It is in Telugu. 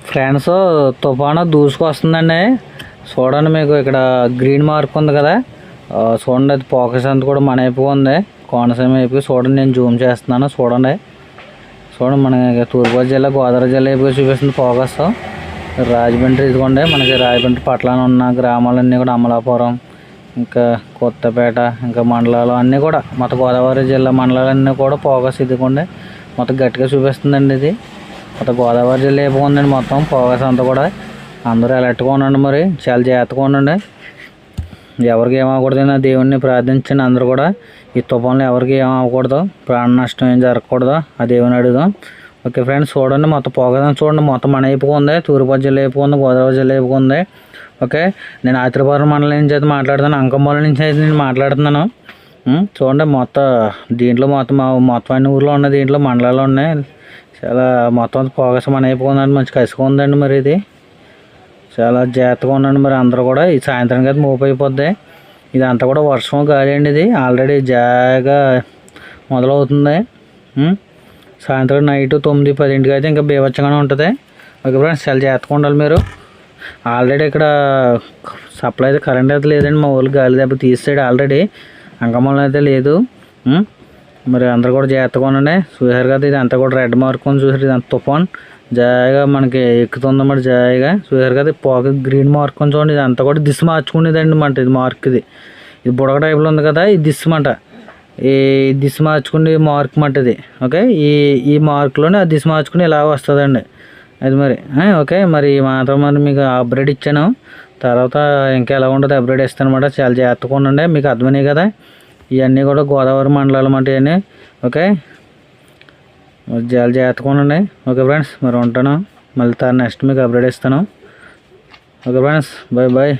ఫ్రెండ్స్, తుఫాను దూసుకొస్తుందండి. చూడండి, మీకు ఇక్కడ గ్రీన్ మార్క్ ఉంది కదా, చూడండి. అది ఫోకస్ అంతా కూడా మన వైపు ఉంది, కోనసీమ వైపు. చూడండి, నేను జూమ్ చేస్తున్నాను. చూడండి మన తూర్పుగోదావరి జిల్లా, గోదావరి జిల్లా వైపు చూపిస్తుంది ఫోకస్. రాజమండ్రి ఇదిగోండి, మనకి రాజమండ్రి పట్ల ఉన్న గ్రామాలన్నీ కూడా అమలాపురం, ఇంకా కొత్తపేట, ఇంకా మండలాలు అన్నీ కూడా మొత్తం గోదావరి జిల్లా మండలాలన్నీ కూడా ఫోకస్ ఇదిగోండి మొత్తం గట్టిగా చూపిస్తుందండి. ఇది మొత్తం గోదావరి జిల్లా వైపు ఉందండి మొత్తం ఫోకస్ అంతా కూడా. అందరూ అలర్ట్గా ఉండండి, మరి చాలా జాగ్రత్తగా ఉండండి. ఎవరికి ఏమవ్వకూడదు, నా దేవుణ్ణి ప్రార్థించండి. అందరూ కూడా ఈ తుఫాన్లో ఎవరికి ఏమవ్వకూడదు, ప్రాణ నష్టం ఏం జరగకూడదు, ఆ దేవుని అడుగుదాం. ఓకే ఫ్రెండ్స్, చూడండి మొత్తం ఫోకస్ చూడండి, మొత్తం మన వైపుగా ఉంది, తూర్పుగోదావరి జిల్లా వైపు ఉంది, గోదావరి జిల్లా వైపు ఉంది. ఓకే, నేను ఆత్రిపురం మండలం నుంచి అయితే మాట్లాడుతున్నాను, అంకమ్మల నుంచి అయితే నేను మాట్లాడుతున్నాను. చూడండి దీంట్లో మొత్తం అన్ని ఊర్లో ఉన్నాయి, దీంట్లో మండలాలు ఉన్నాయి. చాలా మొత్తం ఫోకస్ మన వైపుగా ఉందండి, మంచి కసిగా ఉందండి. మరి ఇది చాలా జాగ్రత్తగా ఉండండి. మరి అందరూ కూడా ఈ సాయంత్రానికి అయితే మూవ్ అయిపోద్ది. ఇదంతా కూడా వర్షం గాలి అండి. ఇది ఆల్రెడీ జాగా మొదలవుతుంది. సాయంత్రం నైట్ 9-10 అయితే ఇంకా బీభత్సంగానే ఉంటుంది. ఓకే ఫ్రెండ్స్, చాలా జాగ్రత్తగా ఉండాలి మీరు. ఆల్రెడీ ఇక్కడ సప్లై అయితే కరెంట్ అయితే లేదండి, మా ఊళ్ళో గాలి దెబ్బ తీసాడు ఆల్రెడీ. అంకమ్మలో అయితే లేదు. మరి అందరూ కూడా జాగ్రత్తగా ఉండండి. చూసారు కదా, ఇది అంతా కూడా రెడ్ మార్క్ ఉంది, చూసారు. ఇది అంత తుఫాన్ జాయిగా మనకి ఎక్కుతుందన్నమాట, జాయిగా చూసారు కదా. పోక గ్రీన్ మార్క్ ఉంది చూడండి, ఇది అంతా కూడా దిశ మార్చుకునేదండి అన్నమాట. ఇది మార్క్, ఇది బుడగ టైప్లో ఉంది కదా, ఇది దిశ మాట. ఈ దిశ మార్చుకునే మార్క్ మాట ఇది. ఓకే, ఈ మార్క్లోనే ఆ దిశ మార్చుకుని ఇలా వస్తుందండి అది. మరి ఓకే, మరి మాత్రం మరి మీకు అప్డేట్ ఇచ్చాను. తర్వాత ఇంకా ఎలా ఉంటుంది అప్డేట్ ఇస్తాను అనమాట. చాలా జాగ్రత్తగా ఉండండి. మీకు అర్థమైనాయి కదా, ఇవన్నీ కూడా గోదావరి మండలాలు అన్నమాట ఇవన్నీ. ఓకే, చాలా జాగ్రత్తగా ఉండండి. ఓకే ఫ్రెండ్స్, మరి ఉంటాను. మళ్ళీ నెక్స్ట్ మీకు అప్డేట్ ఇస్తాను. Okay friends, bye bye.